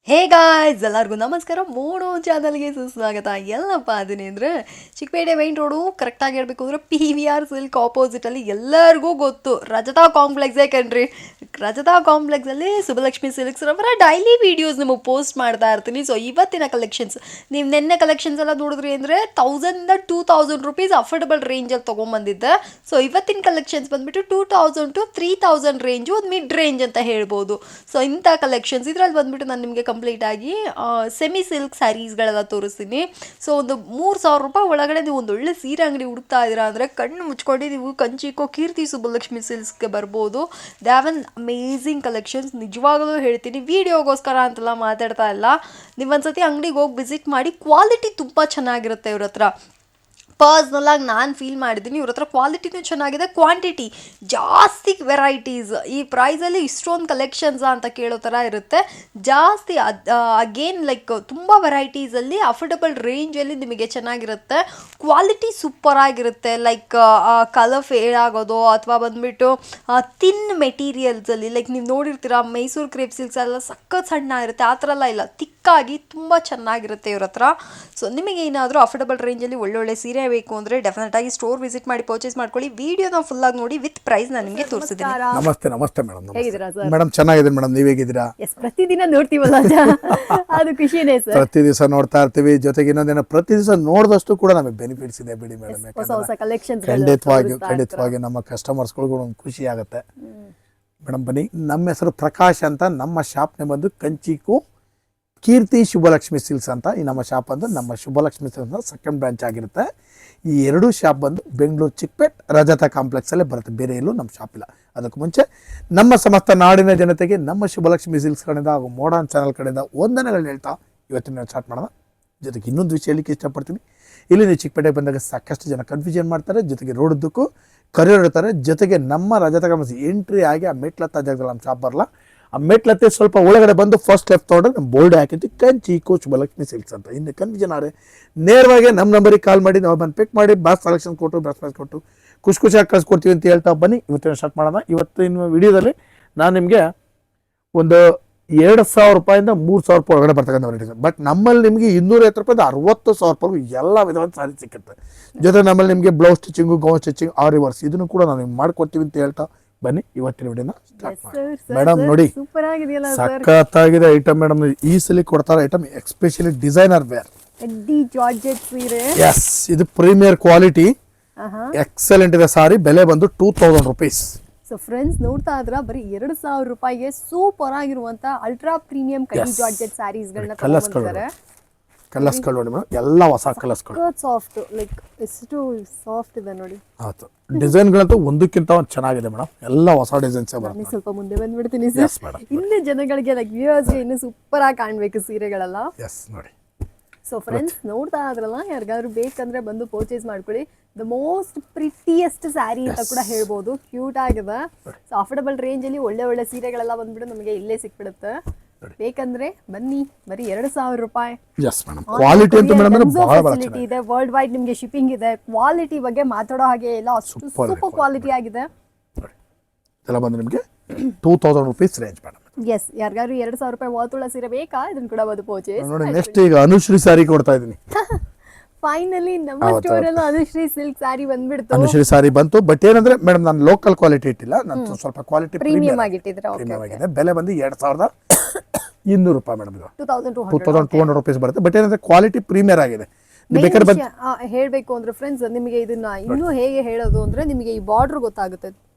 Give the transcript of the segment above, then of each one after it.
Hey guys ಎಲ್ಲರಿಗೂ ನಮಸ್ಕಾರ. ಮೋಡೋ ಚಾನಲ್ಗೆ ಸುಸ್ವಾಗತ. ಎಲ್ಲಪ್ಪ ಅದನ್ನೇ ಅಂದರೆ ಚಿಕ್ಕಪೇಟೆ ಮೈನ್ ರೋಡು ಕರೆಕ್ಟಾಗಿ ಹೇಳಬೇಕು ಅಂದರೆ PVR ಸಿಲ್ಕ್ ಆಪೋಸಿಟಲ್ಲಿ ಎಲ್ಲರಿಗೂ ಗೊತ್ತು ರಜತಾ ಕಾಂಪ್ಲೆಕ್ಸೇ ಕಣ್ರಿ. ರಜತಾ ಕಾಂಪ್ಲೆಕ್ಸಲ್ಲಿ ಸುಬ್ಬಲಕ್ಷ್ಮಿ ಸಿಲ್ಕ್ಸ್ ಅವರ ಡೈಲಿ ವೀಡಿಯೋಸ್ ನಿಮಗೆ ಪೋಸ್ಟ್ ಮಾಡ್ತಾ ಇರ್ತೀನಿ. ಸೊ ಇವತ್ತಿನ ಕಲೆಕ್ಷನ್ಸ್ ನೀವು ನಿನ್ನೆ ಕಲೆಕ್ಷನ್ಸ್ ಎಲ್ಲ ನೋಡಿದ್ರಿ ಅಂದರೆ 1000 ರೂಪೀಸ್ ಅಫೋರ್ಡಬಲ್ ರೇಂಜಲ್ಲಿ ತೊಗೊಂಬಂದಿದ್ದೆ. ಸೊ ಇವತ್ತಿನ ಕಲೆಕ್ಷನ್ಸ್ ಬಂದುಬಿಟ್ಟು 2000 to 3000 ರೇಂಜು, ಒಂದು ಮಿಡ್ ರೇಂಜ್ ಅಂತ ಹೇಳ್ಬೋದು. ಸೊ ಇಂಥ ಕಲೆಕ್ಷನ್ಸ್ ಇದರಲ್ಲಿ ಬಂದುಬಿಟ್ಟು ನಾನು ನಿಮಗೆ ಕಂಪ್ಲೀಟಾಗಿ ಸೆಮಿ ಸಿಲ್ಕ್ ಸ್ಯಾರೀಸ್ಗಳೆಲ್ಲ ತೋರಿಸ್ತೀನಿ. ಸೊ ಒಂದು 3000 ರೂಪಾಯಿ ಒಳಗಡೆ ನೀವು ಒಂದು ಒಳ್ಳೆ ಸೀರೆ ಅಂಗಡಿ ಹುಡುಕ್ತಾ ಇದ್ದೀರಾ ಅಂದರೆ ಕಣ್ಣು ಮುಚ್ಕೊಂಡು ನೀವು ಕಂಚಿಕೋ ಕೀರ್ತಿ ಸುಬ್ಬಲಕ್ಷ್ಮಿ ಸಿಲ್ಕ್ಸ್ಗೆ ಬರ್ಬೋದು. They have an amazing collections. ನಿಜವಾಗಲೂ ಹೇಳ್ತೀನಿ, ವಿಡಿಯೋಗೋಸ್ಕರ ಅಂತೆಲ್ಲ ಮಾತಾಡ್ತಾ ಇಲ್ಲ. ನೀವೊಂದ್ಸತಿ ಅಂಗಡಿಗೆ ಹೋಗಿ ವಿಸಿಟ್ ಮಾಡಿ. ಕ್ವಾಲಿಟಿ ತುಂಬ ಚೆನ್ನಾಗಿರುತ್ತೆ ಇವ್ರ ಹತ್ರ. ಪರ್ಸ್ನಲಾಗಿ ನಾನು ಫೀಲ್ ಮಾಡಿದ್ದೀನಿ, ಇವ್ರ ಹತ್ರ ಕ್ವಾಲಿಟಿನೂ ಚೆನ್ನಾಗಿದೆ, ಕ್ವಾಂಟಿಟಿ ಜಾಸ್ತಿ ವೆರೈಟೀಸ್. ಈ ಪ್ರೈಸಲ್ಲಿ ಇಷ್ಟೊಂದು ಕಲೆಕ್ಷನ್ಸ ಅಂತ ಕೇಳೋ ಥರ ಇರುತ್ತೆ. ಜಾಸ್ತಿ ಅಗೇನ್ ಲೈಕ್ ತುಂಬ ವೆರೈಟೀಸಲ್ಲಿ ಅಫೋರ್ಡಬಲ್ ರೇಂಜಲ್ಲಿ ನಿಮಗೆ ಚೆನ್ನಾಗಿರುತ್ತೆ. ಕ್ವಾಲಿಟಿ ಸೂಪರಾಗಿರುತ್ತೆ. ಲೈಕ್ ಕಲರ್ ಫೇಡ್ ಆಗೋದು ಅಥವಾ ಬಂದುಬಿಟ್ಟು ತಿನ್ ಮೆಟೀರಿಯಲ್ಸಲ್ಲಿ ಲೈಕ್ ನೀವು ನೋಡಿರ್ತೀರ ಮೈಸೂರು ಕ್ರೇಪ್ ಸಿಲ್ಕ್ಸ್ ಎಲ್ಲ ಸಖತ್ ಸಣ್ಣ ಇರುತ್ತೆ, ಆ ಥರ ಎಲ್ಲ ಇಲ್ಲ, ತಿಕ್ಕಾಗಿ ತುಂಬ ಚೆನ್ನಾಗಿರುತ್ತೆ ಇವ್ರ ಹತ್ರ. ಸೊ ನಿಮಗೆ ಏನಾದರೂ ಅಫೋರ್ಡಬಲ್ ರೇಂಜಲ್ಲಿ ಒಳ್ಳೊಳ್ಳೆ ಸೀರೆ ಬೇಕು ಅಂದರೆ ಡೆಫಿನೆಟಾಗಿ ಸ್ಟೋರ್ ವಿಸಿಟ್ ಮಾಡಿ ಪರ್ಚೇಸ್ ಮಾಡ್ಕೊಳ್ಳಿ. ವಿಡಿಯೋನ ಫುಲ್ ಆಗಿ ನೋಡಿ ವಿತ್ ಪ್ರೈಸ್ ನಾನು ನಿಮಗೆ ತೋರಿಸಿದ್ದೀನಿ. ನಮಸ್ತೆ ನಮಸ್ತೆ ಮೇಡಮ್. ಹೇಗಿದ್ದೀರಾ ಸರ್? ಮೇಡಮ್ ಚೆನ್ನಾಗಿದೆ ಮೇಡಮ್, ನೀವ್ ಹೇಗಿದ್ದೀರಾ? ಪ್ರತಿದಿನ ನೋಡ್ತೀವಲ್ಲ ಅದು ಖುಷಿನೇ ಸರ್. ಪ್ರತಿ ದಿವಸ ನೋಡ್ತಾ ಇರ್ತೀವಿ. ಜೊತೆಗೆ ಇನ್ನೊಂದೇನೋ ಪ್ರತಿ ದಿವಸ ನೋಡಿದಷ್ಟು ಕೂಡ ನಮಗೆ ಬೆನಿಫಿಟ್ಸ್ ಇದೆ ಬಿಡಿ ಮೇಡಮ್. ಖಂಡಿತವಾಗಿ ನಮ್ಮ ಕಸ್ಟಮರ್ಸ್ಗಳಿಗೂ ಒಂದು ಖುಷಿ ಆಗುತ್ತೆ ಮೇಡಮ್. ಬನ್ನಿ, ನಮ್ಮ ಹೆಸರು ಪ್ರಕಾಶ್ ಅಂತ. ನಮ್ಮ ಶಾಪ್ನೇ ಬಂದು ಕಂಚಿಕು ಕೀರ್ತಿ ಶುಭಲಕ್ಷ್ಮಿ ಸಿಲ್ಕ್ಸ್ ಅಂತ ಈ ನಮ್ಮ ಶಾಪ್ ಬಂದು ನಮ್ಮ ಶುಭಲಕ್ಷ್ಮಿ ಸಿಲ್ಕ್ಸ್ ಅಂತ ಸೆಕೆಂಡ್ ಬ್ರಾಂಚ್ ಆಗಿರುತ್ತೆ. ಈ ಎರಡೂ ಶಾಪ್ ಬಂದು ಬೆಂಗಳೂರು ಚಿಕ್ಕಪೇಟ್ ರಜತಾ ಕಾಂಪ್ಲೆಕ್ಸಲ್ಲೇ ಬರುತ್ತೆ, ಬೇರೆ ಎಲ್ಲೂ ನಮ್ಮ ಶಾಪ್ ಇಲ್ಲ. ಅದಕ್ಕೂ ಮುಂಚೆ ನಮ್ಮ ಸಮಸ್ತ ನಾಡಿನ ಜನತೆಗೆ ನಮ್ಮ ಶುಭಲಕ್ಷ್ಮಿ ಸಿಲ್ಕ್ಸ್ ಕಡೆಯಿಂದ ಹಾಗೂ ಮೋಡರ್ನ್ ಚಾನಲ್ ಕಡೆಯಿಂದ ವಂದನೆಗಳನ್ನ ಹೇಳ್ತಾ ಇವತ್ತಿನ ಸ್ಟಾರ್ಟ್ ಮಾಡೋಣ. ಜೊತೆಗೆ ಇನ್ನೊಂದು ವಿಷಯ ಹೇಳಲಿಕ್ಕೆ ಇಷ್ಟಪಡ್ತೀನಿ. ಇಲ್ಲಿ ನೀವು ಚಿಕ್ಕಪೇಟೆಗೆ ಬಂದಾಗ ಸಾಕಷ್ಟು ಜನ ಕನ್ಫ್ಯೂಷನ್ ಮಾಡ್ತಾರೆ, ಜೊತೆಗೆ ರೋಡುದ್ದಕ್ಕೂ ಕರೆಯೋರ್ತಾರೆ. ಜೊತೆಗೆ ನಮ್ಮ ರಜತಾ ಕಾಂಪ್ಲೆಕ್ಸ್ ಎಂಟ್ರಿ ಆಗಿ ಆ ಮೆಟ್ಲತ್ತ ಜಾಗದಲ್ಲಿ ನಮ್ಮ ಶಾಪ್ ಬರಲ್ಲ, ಆ ಮೆಟ್ಲತ್ತೆ ಸ್ವಲ್ಪ ಒಳಗಡೆ ಬಂದು ಫಸ್ಟ್ ಲೆಫ್ಟ್ ತೊಗೊಂಡ್ರೆ ನಮ್ಮ ಬೋರ್ಡ್ ಹಾಕಿದ್ದು ಕಂಚಿಕೋ ಶುಭಲಕ್ಷ್ಮಿ ಸಿಲ್ಕ್ಸ್ ಅಂತ. ಇನ್ನು ಕನ್ಫ್ಯೂಷನ್ ಆದರೆ ನೇರವಾಗಿ ನಮ್ಮ ನಂಬರಿಗೆ ಕಾಲ್ ಮಾಡಿ ನಾವು ಬಂದು ಪಿಕ್ ಮಾಡಿ ಬಾಸ್ ಸೆಲೆಕ್ಷನ್ ಕೊಟ್ಟು ಬ್ರಸ್ ಪ್ರೈಸ್ ಕೊಟ್ಟು ಖುಷಿಯಾಗಿ ಕಳಿಸ್ಕೊಡ್ತೀವಿ ಅಂತ ಹೇಳ್ತಾ ಬನ್ನಿ ಇವತ್ತಿನ ಸ್ಟಾರ್ಟ್ ಮಾಡೋಣ. ಇವತ್ತಿನ ವಿಡಿಯೋದಲ್ಲಿ ನಾನು ನಿಮಗೆ ಒಂದು 2000 ರೂಪಾಯಿಂದ 3000 ರೂಪಾಯಿ ಒಳಗಡೆ ಬರ್ತಕ್ಕಂಥ ವೆರೈಟೀಸ್. ಬಟ್ ನಮ್ಮಲ್ಲಿ ನಿಮಗೆ 250 ರೂಪಾಯಿಂದ 60,000 ರೂಪಾಯಿ ಎಲ್ಲ ವಿಧವಾದ ಸಾರಿ ಸಿಕ್ಕುತ್ತೆ. ಜೊತೆ ನಮ್ಮಲ್ಲಿ ನಿಮಗೆ ಬ್ಲೌಸ್ ಸ್ಟಿಚಿಂಗು, ಗೌನ್ ಸ್ಟಿಚಿಂಗ್, ಆರಿ ವರ್ಕ್ಸ್ ಇದನ್ನು ಕೂಡ ನಾವು ನಿಮ್ಗೆ ಮಾಡ್ಕೊಡ್ತೀವಿ ಅಂತ ಹೇಳ್ತಾ ಬನ್ನಿ ಇವತ್ತಿನ ವಿಡಿಯೋನ ಸ್ಟಾರ್ಟ್ ಮಾಡಿ. ಮೇಡಮ್ ನೋಡಿ, ಸಖತ್ತಾಗಿದೆ ಐಟಮ್ ಮೇಡಮ್. ಈ ಸಲ ಕೊಡ್ತಾರೆ item, especially designer wear. Yes, ಇದು ಪ್ರೀಮಿಯರ್ ಕ್ವಾಲಿಟಿ, ಎಕ್ಸಲೆಂಟ್ ಇದೆ ಸಾರಿ. ಬೆಲೆ ಬಂದು 2000 ರೂಪೀಸ್. ಸೊ ಫ್ರೆಂಡ್ಸ್ ನೋಡ್ತಾ ಇದ್ರ ಬರೀ 2000 ರೂಪಾಯಿಗೆ ಸೂಪರ್ ಆಗಿರುವಂತ ಅಲ್ಟ್ರಾ ಪ್ರೀಮಿಯಂ ಕಡಿ ಜಾರ್ಜೆಟ್ ಸ್ಯಾರೀಸ್ ಗಳನ್ನ ತಗೊಂಡ್ಬಂದಿದ್ದಾರೆ. ಕಲರ್ಸ್ಗಳು ನೋಡಿ ಮೇಡಮ್, ಎಲ್ಲ ಹೊಸ ಕಲರ್ಸ್ಗಳು. ಸಾಫ್ಟ್ ಲೈಕ್ ಎಷ್ಟು ಸಾಫ್ಟ್ ಇದೆ ನೋಡಿ. ಆಯ್ತು, ಡಿಸೈನ್ಗಳಂತೂ ಒಂದಕ್ಕಿಂತ ಒಂದು ಚೆನ್ನಾಗಿದೆ ಮೇಡಮ್, ಎಲ್ಲ ಹೊಸ ಡಿಸೈನ್ಸ್ ಬರುತ್ತೆ. ಸ್ವಲ್ಪ ಮುಂದೆ ಬಂದ್ಬಿಡ್ತೀನಿ ಸರ್, ಇನ್ನು ಜನಗಳಿಗೆ ಲೈಕ್ ವ್ಯೂವರ್ಸ್ಗೆ ಇನ್ನು ಸೂಪರ್ ಆಗಿ ಕಾಣ್ಬೇಕು ಸೀರೆಗಳೆಲ್ಲ. ಎಸ್ ನೋಡಿ. ಸೊ ಫ್ರೆಂಡ್ಸ್ ನೋಡ್ತಾ ಇದ್ರಲ್ಲ, ಯಾರಿಗಾದ್ರು ಬೇಕಂದ್ರೆ ಬಂದು ಪರ್ಚೇಸ್ ಮಾಡ್ಕೊಳ್ಳಿ. ದ ಮೋಸ್ಟ್ ಪ್ರಿಟಿಯೆಸ್ಟ್ ಸ್ಯಾರಿ ಅಂತ ಕೂಡ ಹೇಳ್ಬೋದು. ಕ್ಯೂಟ್ ಆಗಿದೆ. ಸೊ ಅಫೋರ್ಡಬಲ್ ರೇಂಜ್ ಅಲ್ಲಿ ಒಳ್ಳೆ ಒಳ್ಳೆ ಸೀರೆಗಳೆಲ್ಲ ಬಂದ್ಬಿಟ್ಟು ನಮಗೆ ಇಲ್ಲೇ ಸಿಕ್ಬಿಡುತ್ತೆ. ಬೇಕಂದ್ರೆ ಬನ್ನಿ, ಬರೀ 2000 ರೂಪಾಯಿ. ಕ್ವಾಲಿಟಿ ಅಂತ ಫೆಸಿಲಿಟಿ ಇದೆ, ವರ್ಲ್ಡ್ ವೈಡ್ ನಿಮ್ಗೆ ಶಿಪ್ಪಿಂಗ್ ಇದೆ. ಕ್ವಾಲಿಟಿ ಬಗ್ಗೆ ಮಾತಾಡೋ ಹಾಗೆ ಇಲ್ಲ, ಅಷ್ಟು ಸೂಪರ್ ಕ್ವಾಲಿಟಿ ಆಗಿದೆ. ಇದೆಲ್ಲ ಬಂದು ನಿಮಗೆ 2000 ರೂಪೀಸ್ ರೇಂಜ್ ಮೇಡಮ್. ಎಸ್, ಯಾರಿಗಾದ್ರು 2000 ರೂಪಾಯಿ ವಾತುಳ ಸೀರೆ ಬೇಕಾ, ಇದನ್ನ ಕೂಡ ಬಂದು ಪರ್ಚೇಸ್ ನೋಡಿ. ನೆಕ್ಸ್ಟ್ ಈಗ ಅನುಶ್ರೀ ಸಾರಿ ಕೊಡ್ತಾ ಇದೀನಿ. ಫೈನಲಿ ನಮ್ಮ ಸ್ಟೋರ್ ಅಲ್ಲಿ ಅನುಶ್ರೀ ಸಿಲ್ಕ್ ಸಾರಿ ಬಂದ್ಬಿಡ್ತು. ಅನುಶ್ರೀ ಸಾರಿ ಬಂತು. ಬಟ್ ಏನಂದ್ರೆ ಮೇಡಮ್, ನಾನು ಲೋಕಲ್ ಕ್ವಾಲಿಟಿ ಇಟ್ಟಿಲ್ಲ, ನಾನು ಸ್ವಲ್ಪ ಕ್ವಾಲಿಟಿ ಪ್ರೀಮಿಯಂ ಆಗಿಟ್ಟಿದ್ರೆ. ಪ್ರೀಮಿಯಂ ಆಗಿದೆ. ಬೆಲೆ ಬಂದು 2200 ರೂಪಾಯಿ ಮೇಡಮ್. ಇದು 2200 ರೂಪೀಸ್ ಬರುತ್ತೆ. ಬಟ್ ಏನಂದ್ರೆ ಕ್ವಾಲಿಟಿ ಪ್ರೀಮಿಯರ್ ಆಗಿದೆ. ಹೇಳ್ಬೇಕು ಅಂದ್ರೆ ಫ್ರೆಂಡ್ಸ್, ನಿಮಗೆ ಇದನ್ನ ಇನ್ನೂ ಹೇಗೆ ಹೇಳೋದು ಅಂದ್ರೆ, ನಿಮಗೆ ಈ ಬಾರ್ಡರ್ ಗೊತ್ತಾಗುತ್ತೆ,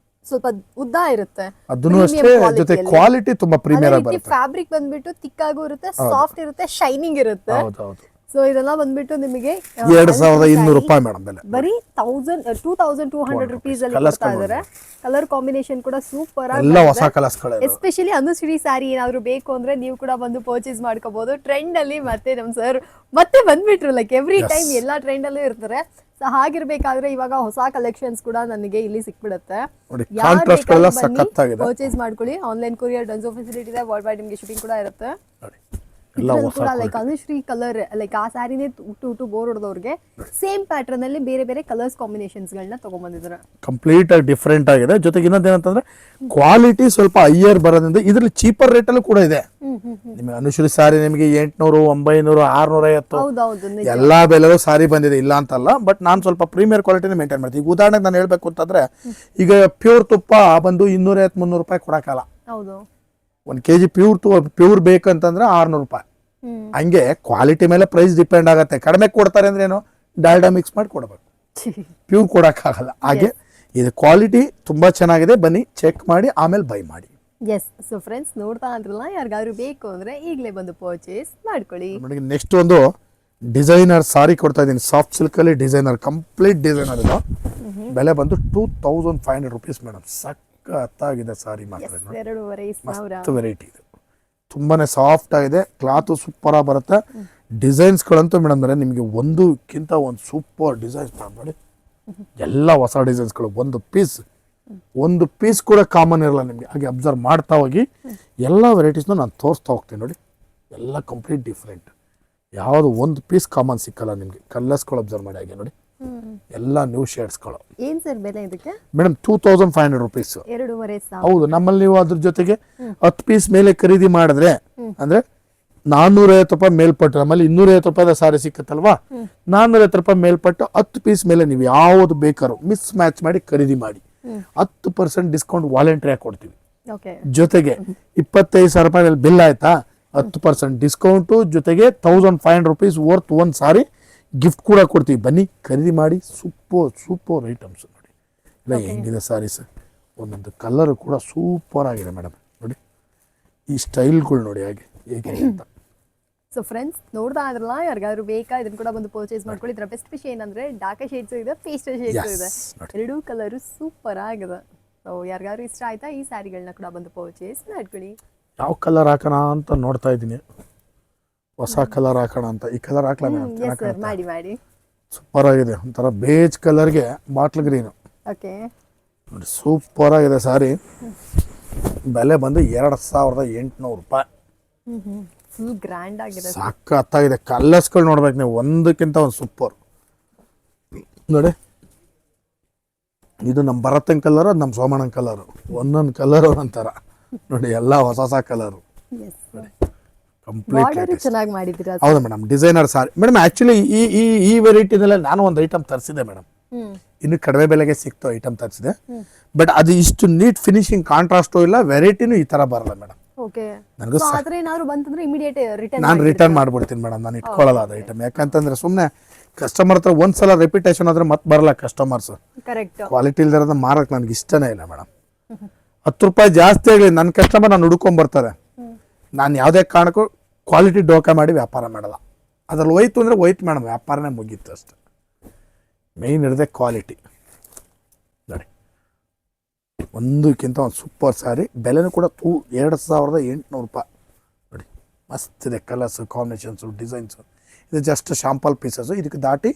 ಸ್ವಲ್ಪ ಉದ್ದ ಇರುತ್ತೆ, ಅದನ್ನು ಅಷ್ಟೇ, ಜೊತೆ ಕ್ವಾಲಿಟಿ ತುಂಬಾ ಪ್ರೀಮಿಯರ್ ಆಗಿ ಬರುತ್ತೆ. ಫ್ಯಾಬ್ರಿಕ್ ಬಂದ್ಬಿಟ್ಟು ತಿಕ್ಕಾಗೂ ಇರುತ್ತೆ, ಸಾಫ್ಟ್ ಇರುತ್ತೆ, ಶೈನಿಂಗ್ ಇರುತ್ತೆ. ಸೊ ಇದೆಲ್ಲ ಬಂದ್ಬಿಟ್ಟು ನಿಮಗೆ 2200 ರೂಪಾಯಿ ಮೇಡಮ್ ಬೆಲೆ. ಬರೀ 2200 ರೂಪೀಸ್ ಅಲ್ಲಿ ಕೊಡ್ತಾ ಇದ್ದಾರೆ. ಕಲರ್ ಕಾಂಬಿನೇಷನ್ ಕೂಡ ಸೂಪರ್ ಆಗಿ, ಎಲ್ಲ ಹೊಸ ಕಲರ್ಸ್ಗಳು. ಎಸ್ಪೆಷಲಿ ಅನುಶ್ರೀ ಸ್ಯಾರಿ ಏನಾದ್ರು ಬೇಕು ಅಂದ್ರೆ ನೀವು ಕೂಡ ಬಂದು ಪರ್ಚೇಸ್ ಮಾಡ್ಕೋಬಹುದು. ಟ್ರೆಂಡ್ ಅಲ್ಲಿ ಮತ್ತೆ ನಮ್ ಸರ್ ಮತ್ತೆ ಬಂದ್ಬಿಟ್ರು, ಲೈಕ್ ಎವ್ರಿ ಟೈಮ್ ಎಲ್ಲಾ ಟ್ರೆಂಡ್ ಅಲ್ಲೂ ಇರ್ತಾರೆ. ಸೊ ಹಾಗಿರ್ಬೇಕಾದ್ರೆ ಇವಾಗ ಹೊಸ ಕಲೆಕ್ಷನ್ಸ್ ಕೂಡ ನನಗೆ ಇಲ್ಲಿ ಸಿಕ್ಬಿಡುತ್ತೆ. ಸಖತ್ತಾಗಿದೆ, ಪರ್ಚೇಸ್ ಮಾಡ್ಕೊಳ್ಳಿ. ಆನ್ಲೈನ್ ಕೊರಿಯರ್ ಡನ್ಸೋ ಫೆಸಿಲಿಟಿ ಇದೆ, ವರ್ಲ್ಡ್ ವೈಡ್ ನಿಮಗೆ ಶಿಪ್ಪಿಂಗ್ ಕೂಡ ಇರುತ್ತೆ. ಕೂಡ ಲೈಕ್ ಅನುಶ್ರೀ ಕಲರ್ ಲೈಕ್ ಆ ಸ್ಯಾರಿನೇ ಉಟ್ಟು ಬೋರ್ ಹೊಡೆದವ್ರಿಗೆ ಸೇಮ್ ಪ್ಯಾಟರ್ನ್ ಅಲ್ಲಿ ಬೇರೆ ಬೇರೆ ಕಲರ್ಸ್ ಕಾಂಬಿನೇಷನ್ಸ್ ಗಳನ್ನ ತಗೊಂಡ್ಬಂದಿದ್ದಾರೆ. ಕಂಪ್ಲೀಟ್ ಆಗಿ ಡಿಫ್ರೆಂಟ್ ಆಗಿದೆ. ಜೊತೆಗೆ ಇನ್ನೊಂದೇನಂತಂದ್ರೆ ಕ್ವಾಲಿಟಿ ಸ್ವಲ್ಪ ಹೈಯರ್ ಬರೋದ್ರಿಂದ ಇದರಲ್ಲಿ ಚೀಪರ್ ರೇಟ್ ಅಲ್ಲೂ ಕೂಡ ಇದೆ. ನಿಮಗೆ ಅನುಶ್ರೀ ಸಾರಿ ನಿಮಗೆ 800, 900, 650 ಹೌದೌದು ಎಲ್ಲಾ ಬೆಲೆಗೂ ಸಾರಿ ಬಂದಿದೆ, ಇಲ್ಲ ಅಂತಲ್ಲ. ಬಟ್ ನಾನು ಸ್ವಲ್ಪ ಪ್ರೀಮಿಯರ್ ಕ್ವಾಲಿಟಿನೇ ಮೇಂಟೈನ್ ಮಾಡ್ತೀನಿ. ಈಗ ಉದಾಹರಣೆಗೆ ನಾನು ಹೇಳ್ಬೇಕು ಅಂತಂದ್ರೆ ಈಗ ಪ್ಯೂರ್ ತುಪ್ಪ ಬಂದು 250-300 ರೂಪಾಯಿ ಕೊಡಕ್ಕಲ್ಲ. ಹೌದು 1 kg ಪ್ಯೂರ್ ಬೇಕಂತಂದ್ರೆ 600 ರೂಪಾಯಿ. ಹಂಗೆ ಕ್ವಾಲಿಟಿ ಮೇಲೆ ಪ್ರೈಸ್ ಡಿಪೆಂಡ್ ಆಗುತ್ತೆ. ಕಡಿಮೆ ಕೊಡ್ತಾರೆ ಅಂದ್ರೆ ಏನು, ಡಾಲ್ಡಾ ಮಿಕ್ಸ್ ಮಾಡಿ ಕೊಡಬೇಕು, ಪ್ಯೂರ್ ಕೊಡಕ್ಕಾಗಲ್ಲ. ಹಾಗೆ ಇದು ಕ್ವಾಲಿಟಿ ತುಂಬಾ ಚೆನ್ನಾಗಿದೆ. ಬನ್ನಿ ಚೆಕ್ ಮಾಡಿ ಆಮೇಲೆ ಬೈ ಮಾಡಿ. ಎಸ್. ಸೊ ಫ್ರೆಂಡ್ಸ್ ನೋಡ್ತಾ ಅಂದ್ರಲ್ಲ, ಯಾರಿಗಾದ್ರು ಬೇಕು ಅಂದ್ರೆ ಈಗಲೇ ಬಂದು ಪರ್ಚೇಸ್ ಮಾಡ್ಕೊಳ್ಳಿ. ನೆಕ್ಸ್ಟ್ ಒಂದು ಡಿಸೈನರ್ ಸಾರಿ ಕೊಡ್ತಾ ಇದ್ದೀನಿ, ಸಾಫ್ಟ್ ಸಿಲ್ಕ್ ಅಲ್ಲಿ ಡಿಸೈನರ್, ಕಂಪ್ಲೀಟ್ ಡಿಸೈನರ್ ಇದು. ಬೆಲೆ ಬಂದು 2500 ರೂಪೀಸ್ ಮೇಡಮ್. ಸಕ್ಕತ್ತಾಗಿದೆ ಸಾರಿ ಮಾತ್ರ, 2,500 ವೆರೈಟಿ ಇದೆ. ತುಂಬಾನೇ ಸಾಫ್ಟ್ ಆಗಿದೆ, ಕ್ಲಾತ್ ಸೂಪರ್ ಆಗಿ ಬರುತ್ತೆ. ಡಿಸೈನ್ಸ್ಗಳಂತೂ ಮೇಡಮ್ ಅಂದರೆ ನಿಮಗೆ ಒಂದಕ್ಕಿಂತ ಒಂದು ಸೂಪರ್ ಡಿಸೈನ್ಸ್ ನೋಡಿ. ಎಲ್ಲ ಹೊಸ ಡಿಸೈನ್ಸ್ಗಳು, ಒಂದು ಪೀಸ್ ಕೂಡ ಕಾಮನ್ ಇರಲ್ಲ ನಿಮಗೆ. ಹಾಗೆ ಅಬ್ಸರ್ವ್ ಮಾಡ್ತಾ ಹೋಗಿ ಎಲ್ಲ ವೆರೈಟೀಸ್ನ ನಾನು ತೋರಿಸ್ತಾ ಹೋಗ್ತೀನಿ ನೋಡಿ. ಎಲ್ಲ ಕಂಪ್ಲೀಟ್ ಡಿಫ್ರೆಂಟ್, ಯಾವುದು ಒಂದು ಪೀಸ್ ಕಾಮನ್ ಸಿಕ್ಕಲ್ಲ ನಿಮಗೆ. ಕಲರ್ಸ್ಗಳು ಅಬ್ಸರ್ವ್ ಮಾಡಿ ಹಾಗೆ ನೋಡಿ, ಎಲ್ಲ ನ್ಯೂ ಶೇಡ್ಸ್ಗಳು. ಏನ್ ಸರ್ ಬೆಲೆ ಇದಕ್ಕೆ? Madam 2500 rupees. 2,500. ಹೌದು. ನಮ್ಮಲ್ಲಿ ನೀವು ಅದ್ರ ಜೊತೆಗೆ 10 ಪೀಸ್ ಮೇಲೆ ಖರೀದಿ ಮಾಡಿದ್ರೆ ಅಂದ್ರೆ 450 ರೂಪಾಯಿ ಮೇಲ್ಪಟ್ಟು, ನಮ್ಮಲ್ಲಿ 250 ರೂಪಾಯಿ ಸಾರಿ ಸಿಕ್ಕತ್ತಲ್ವಾ, 450 ರೂಪಾಯಿ ಮೇಲ್ಪಟ್ಟು 10 ಪೀಸ್ ಮೇಲೆ ನೀವು ಯಾವ್ದು ಬೇಕಾದ್ರೂ ಮಿಸ್ ಮ್ಯಾಚ್ ಮಾಡಿ ಖರೀದಿ ಮಾಡಿ 10% ಡಿಸ್ಕೌಂಟ್ ವಾಲಂಟ್ರಿ ಆಗಿ ಕೊಡ್ತೀವಿ. ಜೊತೆಗೆ 25,000 ರೂಪಾಯಿ ಬಿಲ್ ಆಯ್ತಾ, 10% ಡಿಸ್ಕೌಂಟು, ಜೊತೆಗೆ 1,500 ರೂಪೀಸ್ ವರ್ತ್ ಒಂದು ಸಾರಿ ಗಿಫ್ಟ್ ಕೂಡ ಕೊಡ್ತೀವಿ. ಬನ್ನಿ ಖರೀದಿ ಮಾಡಿ. ಸೂಪರ್ ಐಟಮ್ಸ್ ನೋಡಿ. ಇಲ್ಲ ಹೆಂಗಿದೆ ಸಾರೀಸ್, ಒಂದೊಂದು ಕಲರ್ ಕೂಡ ಸೂಪರ್ ಆಗಿದೆ ಮೇಡಮ್ ನೋಡಿ. ಈ ಸ್ಟೈಲ್ಗಳು ನೋಡಿ ಹೇಗೆ ಅಂತ. ಸೊ ಫ್ರೆಂಡ್ಸ್ ನೋಡ್ತಾ ಇದ್ರಲ್ಲ, ಯಾರಿಗಾದ್ರು ಬೇಕಾ ಇದನ್ನ ಕೂಡ ಬಂದು ಪರ್ಚೇಸ್ ಮಾಡ್ಕೊಳ್ಳಿ. ಇದರ ಬೆಸ್ಟ್ ವಿಷಯ ಏನಂದ್ರೆ ಡಾರ್ಕ್ ಶೇಡ್ಸ್ ಇದೆ, ಪೇಸ್ಟಲ್ ಶೇಡ್ಸ್ ಇದೆ, ಎರಡೂ ಕಲರ್ ಸೂಪರ್ ಆಗಿದೆ. ಸೊ ಯಾರಿಗಾದ್ರು ಇಷ್ಟ ಆಯ್ತಾ ಈ ಸ್ಯಾರಿಗಳನ್ನ ಕೂಡ ಬಂದು ಪರ್ಚೇಸ್ ಮಾಡ್ಕೊಳ್ಳಿ. ಯಾವ ಕಲರ್ ಹಾಕೋಣ ಅಂತ ನೋಡ್ತಾ ಇದ್ದೀನಿ, ಹೊಸ ಕಲರ್ ಹಾಕೋಣ ಅಂತ. ಈ ಕಲರ್ ಹಾಕ್ಲಾ ಮೇಡಮ್? ಮಾಡಿ ಸೂಪರ್ ಆಗಿದೆ. ಒಂಥರ ಬೇಜ್ ಕಲರ್ಗೆ ಬಾಟ್ಲ್ ಗ್ರೀನು. ಓಕೆ ನೋಡಿ ಸೂಪರ್ ಆಗಿದೆ ಸಾರಿ. ಬೆಲೆ ಬಂದು 2,800 ರೂಪಾಯಿ. ಫುಲ್ ಗ್ರ್ಯಾಂಡ್ ಆಗಿದೆ, ಸಕ್ಕತ್ತಾಗಿದೆ. ಕಲರ್ಸ್ಗಳು ನೋಡ್ಬೇಕು ನೀವು, ಒಂದಕ್ಕಿಂತ ಒಂದು ಸೂಪರ್ ನೋಡಿ. ಇದು ನಮ್ಮ ಭರತನ್ ಕಲರ್, ಅದು ನಮ್ಮ ಸೋಮಣ್ಣನ ಕಲರು. ಒಂದೊಂದು ಕಲರ್ ಒಂಥರ ನೋಡಿ, ಎಲ್ಲ ಹೊಸ ಕಲರು. ಕಂಪ್ಲೀಟ್ ಚೆನ್ನಾಗಿ ಮಾಡಿದ್ದೀರಾ. ಹೌದು madam, designer sorry madam. Actually ಈ ವೆರೈಟಿನೆಲ್ಲ ನಾನು ಒಂದು ಐಟಮ್ ತರಿಸಿದೆ ಮೇಡಮ್. ಇನ್ನು ಕಡಿಮೆ ಬೆಲೆಗೆ ಸಿಕ್ತು ಐಟಮ್ ತರಿಸಿದೆ. ಬಟ್ ಅದು ಇಷ್ಟು ನೀಟ್ ಫಿನಿಶಿಂಗ್ ಕಾಂಟ್ರಾಸ್ಟು ಇಲ್ಲ, ವೆರೈಟಿನೂ ಈ ತರ ಬರಲ್ಲ ಮೇಡಮ್. ನಾನು ರಿಟರ್ನ್ ಮಾಡ್ಬಿಡ್ತೀನಿ ಮೇಡಮ್. ನಾನು ಇಟ್ಕೊಳ್ಳಲ್ಲ ಅದು ಐಟಮ್. ಯಾಕಂತಂದ್ರೆ ಸುಮ್ಮನೆ ಕಸ್ಟಮರ್ ಹತ್ರ ಒಂದ್ಸಲ ರೆಪ್ಯುಟೇಷನ್ ಆದ್ರೆ ಮತ್ತೆ ಬರಲ್ಲ ಕಸ್ಟಮರ್ಸ್. ಕ್ವಾಲಿಟಿ ಇಲ್ದಿರೋದನ್ನ ಮಾರಕ್ ನನಗೆ ಇಷ್ಟನೇ ಇಲ್ಲ ಮೇಡಮ್. 10 ರೂಪಾಯಿ ಜಾಸ್ತಿ ಆಗಲಿ ನನ್ನ ಕಸ್ಟಮರ್ ನಾನು ಹುಡ್ಕೊಂಬರ್ತಾರೆ. ನಾನು ಯಾವುದೇ ಕಾರಣಕ್ಕೂ ಕ್ವಾಲಿಟಿ ಡೋಕಾ ಮಾಡಿ ವ್ಯಾಪಾರ ಮಾಡಲ್ಲ. ಅದ್ರಲ್ಲಿ ಹೋಯ್ತು ಅಂದರೆ ಹೋಯ್ತು ಮೇಡಮ್, ವ್ಯಾಪಾರನೇ ಮುಗೀತು ಅಷ್ಟೆ. ಮೇಯ್ನ್ ಇರೋದೇ ಕ್ವಾಲಿಟಿ ನೋಡಿ. ಒಂದಕ್ಕಿಂತ ಒಂದು ಸೂಪರ್ ಸ್ಯಾರಿ. ಬೆಲೆನೂ ಕೂಡ 2,800 ರೂಪಾಯಿ ನೋಡಿ. ಮಸ್ತ್ ಇದೆ ಕಲರ್ಸು, ಕಾಂಬಿನೇಷನ್ಸು, ಡಿಸೈನ್ಸು. ಇದು ಜಸ್ಟ್ ಶಾಂಪಲ್ ಪೀಸಸ್ಸು. ಇದಕ್ಕೆ ದಾಟಿ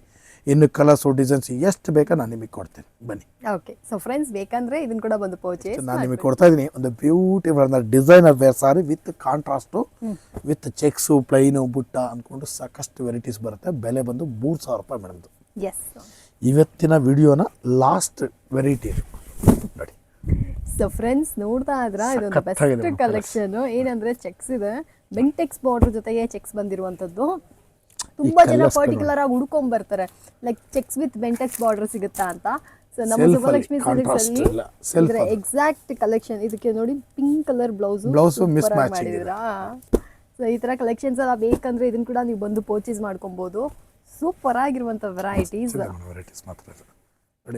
ಇನ್ನು ಕಲರ್ಸು, ಡಿಸೈನ್ಸ್ ಎಷ್ಟು ಬೇಕಾ ನಾನು ನಿಮಗೆ ಕೊಡ್ತೀನಿ. ಬನ್ನಿ. ಓಕೆ. ಸೊ ಫ್ರೆಂಡ್ಸ್ ಬೇಕಂದ್ರೆ ಇದನ್ನ ಕೂಡ ಬಂದು ಪರ್ಚೇಸ್ ನಾನು ನಿಮಗೆ ಕೊಡ್ತಾ ಇದ್ದೀನಿ ಒಂದು beautiful designer wear sari with contrast, with checks, plain, ಬುಟ್ಟ ಅಂದ್ಕೊಂಡು ಸಾಕಷ್ಟು ವೆರೈಟೀಸ್ ಬರುತ್ತೆ. ಬೆಲೆ ಬಂದು 3,000 ರೂಪಾಯಿ ಮೇಡಮ್. ಇವತ್ತಿನ ವಿಡಿಯೋನ ಲಾಸ್ಟ್ ವೆರೈಟಿ ನೋಡಿ. ಸೊ ಫ್ರೆಂಡ್ಸ್ ನೋಡ್ತಾ ಇದ್ರ ಇದೊಂದು ಬೆಸ್ಟ್ ಕಲೆಕ್ಷನ್. ಏನಂದ್ರೆ ಚೆಕ್ಸ್ ಇದೆ, ಬೆಂಟೆಕ್ಸ್ ಬಾರ್ಡರ್ ಜೊತೆಗೆ ಚೆಕ್ಸ್ ಬಂದಿರುವಂತದ್ದು. ತುಂಬಾ ಜನ ಪರ್ಟಿಕ್ಯುಲರ್ ಆಗಿ ಹುಡ್ಕೊಂಡ್ ಬರ್ತಾರೆ, like cheques with Bentex border ಸಿಗುತ್ತಾ ಅಂತ. ಸೊ ನಮ್ಮ ಸುಬ್ಬಲಕ್ಷ್ಮಿ ಸಿಲ್ಕ್ಸ್ ಅಲ್ಲಿ ಎಕ್ಸಾಕ್ಟ್ ಕಲೆಕ್ಷನ್. ಇದಕ್ಕೆ ನೋಡಿ ಪಿಂಕ್ ಕಲರ್ ಬ್ಲೌಸ್ ಮಾಡಿದಿರಾ. ಸೊ ಈ ತರ ಕಲೆಕ್ಷನ್ಸ್ ಎಲ್ಲ ಬೇಕಂದ್ರೆ ಇದನ್ನ ಕೂಡ ನೀವು ಬಂದು ಪರ್ಚೇಸ್ ಮಾಡ್ಕೊಬಹುದು. ಸೂಪರ್ ಆಗಿರುವಂತ ವೆರೈಟೀಸ್.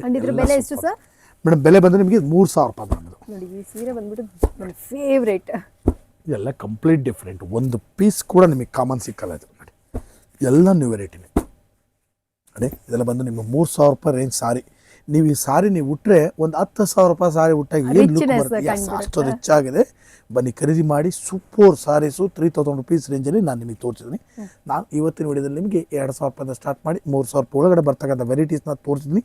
ಅಂಡ್ ಇದ್ರ ಬೆಲೆ ಎಷ್ಟು ಸರ್? ಮೇಡಮ್ ಬೆಲೆ ಬಂದ್ರೆ ನಿಮಗೆ 3,000 ರೂಪಾಯಿ. ನೋಡಿ ಈ ಸೀರೆ ಬಂದ್ಬಿಟ್ಟು ನನ್ನ ಫೇವ್ರೇಟ್. ಇದೆಲ್ಲ ಕಂಪ್ಲೀಟ್ ಡಿಫ್ರೆಂಟ್. ಒಂದು ಪೀಸ್ ಕೂಡ ನಿಮಗೆ ಕಾಮನ್ ಸಿಕ್ಕಲ್ಲ ಇದು ನೋಡಿ. ಎಲ್ಲ ನ್ಯೂ ವೆರೈಟಿನೇ ಅದೇ. ಇದೆಲ್ಲ ಬಂದು ನಿಮ್ಮ 3,000 ರೂಪಾಯಿ ರೇಂಜ್ ಸಾರಿ. ನೀವು ಈ ಸಾರಿ ನೀವು ಉಟ್ರೆ ಒಂದು 10,000 ರೂಪಾಯಿ ಸಾರಿ ಉಟ್ಟಾಗ ಏನು ಲುಕ್ ಬರುತ್ತೆ, ಅಷ್ಟು ರಿಚ್ ಆಗಿದೆ. ಬನ್ನಿ ಖರೀದಿ ಮಾಡಿ. ಸೂಪರ್ ಸಾರೀಸು 3,000 ರೂಪೀಸ್ ರೇಂಜಲ್ಲಿ ನಾನು ನಿಮಗೆ ತೋರಿಸಿದ್ದೀನಿ. ನಾನು ಇವತ್ತಿನ ವಿಡಿಯೋದಲ್ಲಿ ನಿಮಗೆ 2,000 ರೂಪಾಯಿಂದ ಸ್ಟಾರ್ಟ್ ಮಾಡಿ 3,000 ರೂಪಾಯಿ ಒಳಗಡೆ ಬರ್ತಕ್ಕಂಥ ವೆರೈಟೀಸ್ನ ತೋರಿಸಿದ್ದೀನಿ.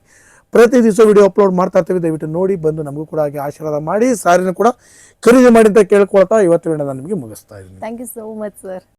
ಪ್ರತಿ ದಿವಸ ವಿಡಿಯೋ ಅಪ್ಲೋಡ್ ಮಾಡ್ತಾ ಇರ್ತೀವಿ. ದಯವಿಟ್ಟು ನೋಡಿ ಬಂದು ನಮಗೂ ಕೂಡ ಹಾಗೆ ಆಶೀರ್ವಾದ ಮಾಡಿ ಸಾರಿನ ಕೂಡ ಖರೀದಿ ಮಾಡಿ ಅಂತ ಕೇಳ್ಕೊಳ್ತಾ ಇವತ್ತು ವಿಡಿಯೋ ನಾನು ನಿಮಗೆ ಮುಗಿಸ್ತಾ ಇದ್ದೀನಿ. Thank you so much sir.